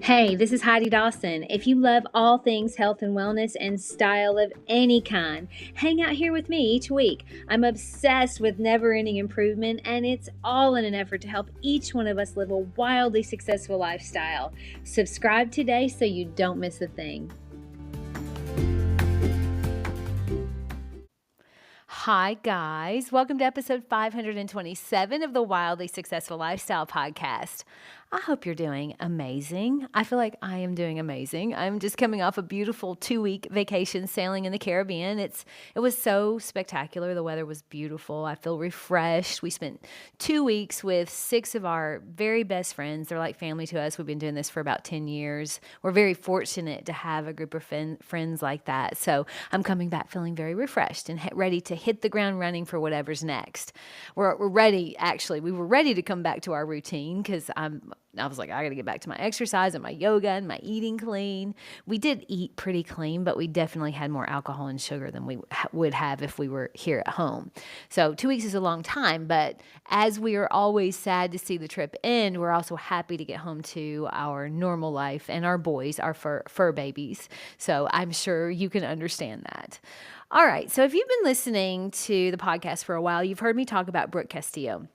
Hey, this is Heidi Dawson. If you love all things health and wellness and style of any kind, hang out here with me each week. I'm obsessed with never-ending improvement, and it's all in an effort to help each one of us live a wildly successful lifestyle. Subscribe today so you don't miss a thing. Hi, guys. Welcome to episode 527 of the Wildly Successful Lifestyle Podcast. I hope you're doing amazing. I feel like I am doing amazing. I'm just coming off a beautiful 2-week vacation sailing in the Caribbean. It was so spectacular. The weather was beautiful. I feel refreshed. We spent 2 weeks with 6 of our very best friends. They're like family to us. We've been doing this for about 10 years. We're very fortunate to have a group of friends like that. So I'm coming back feeling very refreshed and ready to hit the ground running for whatever's next. We're ready, actually. We were ready to come back to our routine because I was like, I got to get back to my exercise and my yoga and my eating clean. We did eat pretty clean, but we definitely had more alcohol and sugar than we would have if we were here at home. So 2 weeks is a long time, but as we are always sad to see the trip end, we're also happy to get home to our normal life and our boys, our fur babies. So I'm sure you can understand that. All right. So if you've been listening to the podcast for a while, you've heard me talk about Brooke Castillo.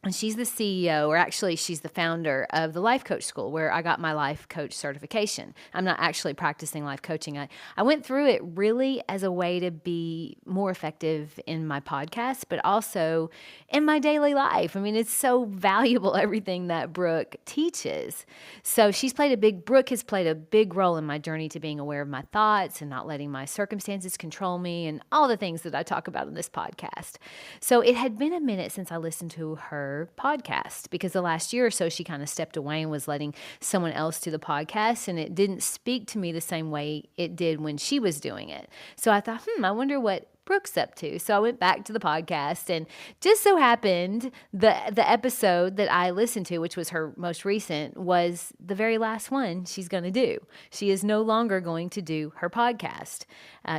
And she's the CEO, or actually she's the founder of the Life Coach School, where I got my life coach certification. I'm not actually practicing life coaching. I went through it really as a way to be more effective in my podcast, but also in my daily life. I mean, it's so valuable, everything that Brooke teaches. So Brooke has played a big role in my journey to being aware of my thoughts and not letting my circumstances control me and all the things that I talk about in this podcast. So it had been a minute since I listened to her podcast because the last year or so she kind of stepped away and was letting someone else do the podcast, and it didn't speak to me the same way it did when she was doing it. So I thought, I wonder what Brooke's up to. So I went back to the podcast, and just so happened the episode that I listened to, which was her most recent, was the very last one she's going to do. She is no longer going to do her podcast.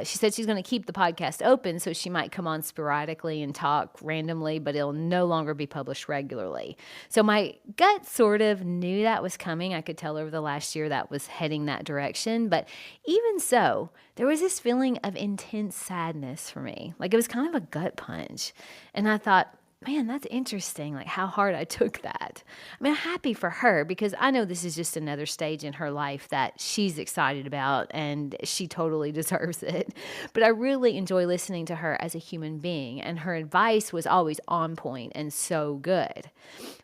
She said she's going to keep the podcast open, so she might come on sporadically and talk randomly, but it'll no longer be published regularly. So my gut sort of knew that was coming. I could tell over the last year that was heading that direction. But even so, there was this feeling of intense sadness for me. Like it was kind of a gut punch. And I thought, man, that's interesting, like how hard I took that. I mean, I'm happy for her because I know this is just another stage in her life that she's excited about and she totally deserves it. But I really enjoy listening to her as a human being, and her advice was always on point and so good.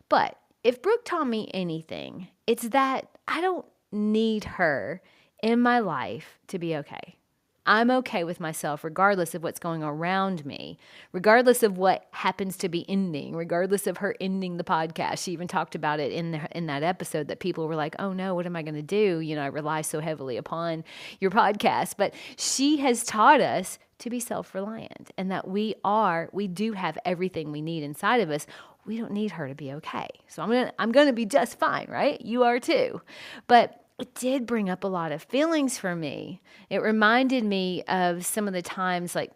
But if Brooke taught me anything, it's that I don't need her in my life to be okay. I'm okay with myself regardless of what's going around me, regardless of what happens to be ending, regardless of her ending the podcast. She even talked about it in that episode that people were like, oh no, what am I going to do? You know, I rely so heavily upon your podcast. But she has taught us to be self-reliant and that we do have everything we need inside of us. We don't need her to be okay. So I'm going to be just fine, right? You are too. But it did bring up a lot of feelings for me. It reminded me of some of the times, like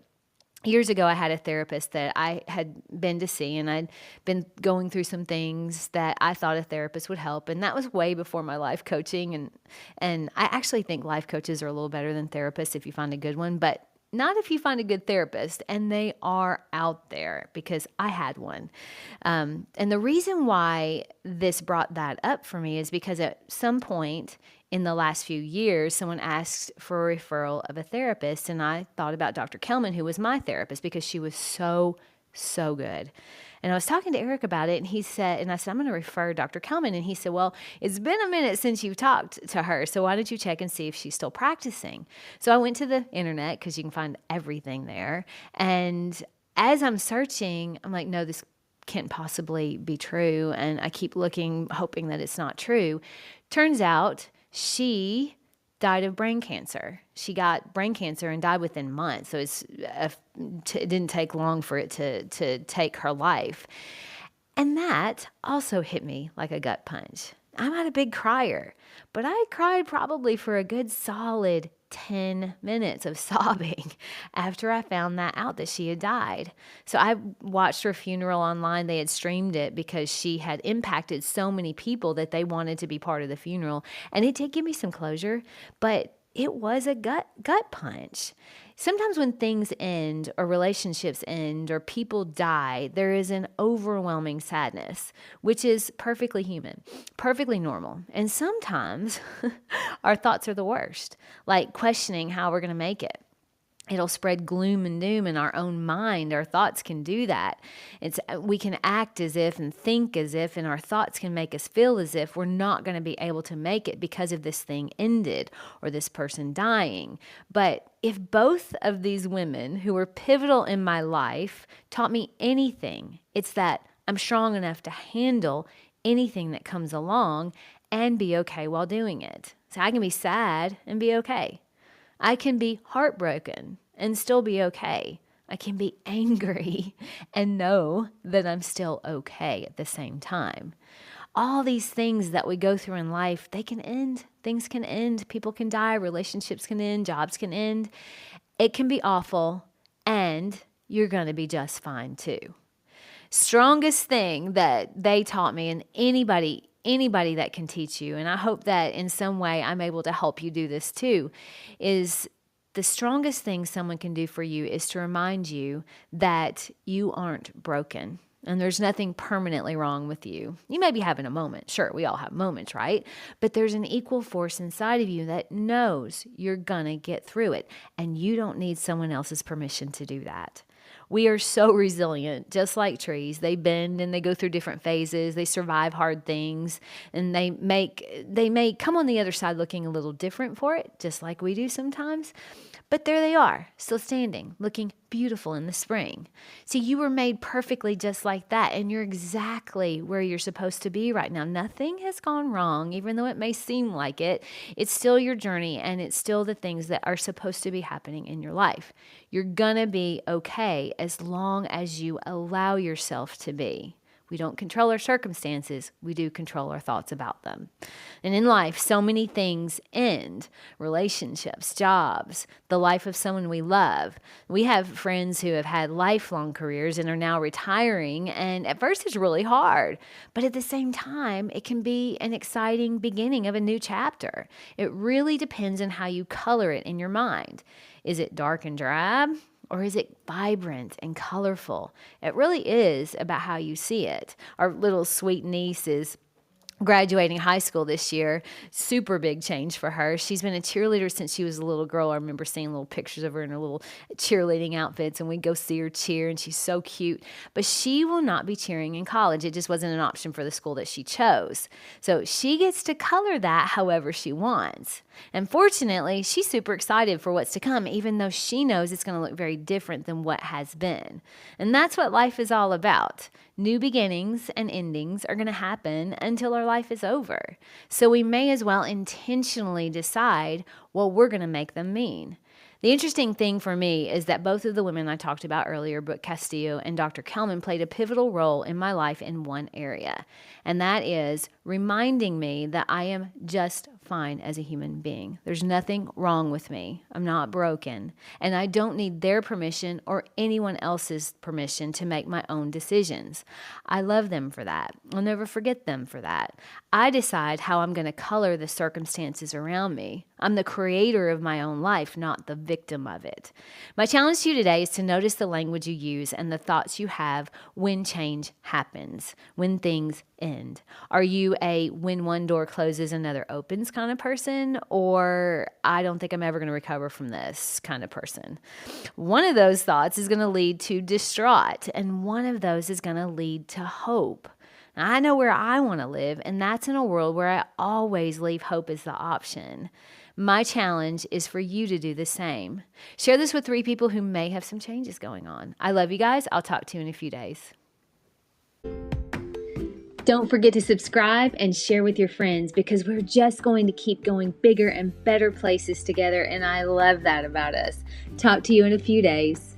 years ago, I had a therapist that I had been to see, and I'd been going through some things that I thought a therapist would help. And that was way before my life coaching. And I actually think life coaches are a little better than therapists if you find a good one, but not if you find a good therapist, and they are out there because I had one. And the reason why this brought that up for me is because at some point in the last few years, someone asked for a referral of a therapist, and I thought about Dr. Kelman, who was my therapist, because she was so good. And I was talking to Eric about it, and I said, I'm going to refer Dr. Kelman. And he said, well, it's been a minute since you've talked to her, so why don't you check and see if she's still practicing? So I went to the internet because you can find everything there. And as I'm searching, I'm like, no, this can't possibly be true. And I keep looking, hoping that it's not true. Turns out she died of brain cancer. She got brain cancer and died within months. So it didn't take long for it to take her life. And that also hit me like a gut punch. I'm not a big crier, but I cried probably for a good solid 10 minutes of sobbing after I found that out that she had died. So I watched her funeral online. They had streamed it because she had impacted so many people that they wanted to be part of the funeral. And it did give me some closure, but it was a gut punch. Sometimes when things end or relationships end or people die, there is an overwhelming sadness, which is perfectly human, perfectly normal. And sometimes our thoughts are the worst, like questioning how we're going to make it. It'll spread gloom and doom in our own mind. Our thoughts can do that. We can act as if and think as if, and our thoughts can make us feel as if we're not going to be able to make it because of this thing ended or this person dying. But if both of these women who were pivotal in my life taught me anything, it's that I'm strong enough to handle anything that comes along and be okay while doing it. So I can be sad and be okay. I can be heartbroken and still be okay. I can be angry and know that I'm still okay at the same time. All these things that we go through in life, they can end. Things can end. People can die. Relationships can end. Jobs can end. It can be awful, and you're going to be just fine too. Strongest thing that they taught me, and anybody that can teach you, and I hope that in some way I'm able to help you do this too, is the strongest thing someone can do for you is to remind you that you aren't broken and there's nothing permanently wrong with you. You may be having a moment. Sure, we all have moments, right? But there's an equal force inside of you that knows you're gonna get through it, and you don't need someone else's permission to do that. We are so resilient, just like trees. They bend and they go through different phases. They survive hard things, and they may come on the other side looking a little different for it, just like we do sometimes. But there they are, still standing, looking beautiful in the spring. See, you were made perfectly just like that, and you're exactly where you're supposed to be right now. Nothing has gone wrong, even though it may seem like it. It's still your journey, and it's still the things that are supposed to be happening in your life. You're gonna be okay as long as you allow yourself to be. We don't control our circumstances. We do control our thoughts about them. And in life, so many things end. Relationships, jobs, the life of someone we love. We have friends who have had lifelong careers and are now retiring. And at first it's really hard. But at the same time, it can be an exciting beginning of a new chapter. It really depends on how you color it in your mind. Is it dark and drab? Or is it vibrant and colorful? It really is about how you see it. Our little sweet niece is graduating high school this year. Super big change for her. She's been a cheerleader since she was a little girl. I remember seeing little pictures of her in her little cheerleading outfits, and we'd go see her cheer, and she's so cute. But she will not be cheering in college. It just wasn't an option for the school that she chose. So she gets to color that however she wants. And fortunately, she's super excited for what's to come, even though she knows it's going to look very different than what has been. And that's what life is all about. New beginnings and endings are going to happen until our life is over. So we may as well intentionally decide what we're going to make them mean. The interesting thing for me is that both of the women I talked about earlier, Brooke Castillo and Dr. Kelman, played a pivotal role in my life in one area, and that is reminding me that I am just fine as a human being. There's nothing wrong with me. I'm not broken, and I don't need their permission or anyone else's permission to make my own decisions. I love them for that. I'll never forget them for that. I decide how I'm going to color the circumstances around me. I'm the creator of my own life, not the victim of it. My challenge to you today is to notice the language you use and the thoughts you have when change happens, when things end. Are you a when one door closes, another opens kind of person, or I don't think I'm ever going to recover from this kind of person? One of those thoughts is going to lead to distraught, and one of those is going to lead to hope. Now, I know where I want to live, and that's in a world where I always leave hope as the option. My challenge is for you to do the same. Share this with 3 people who may have some changes going on. I love you guys. I'll talk to you in a few days. Don't forget to subscribe and share with your friends, because we're just going to keep going bigger and better places together, and I love that about us. Talk to you in a few days.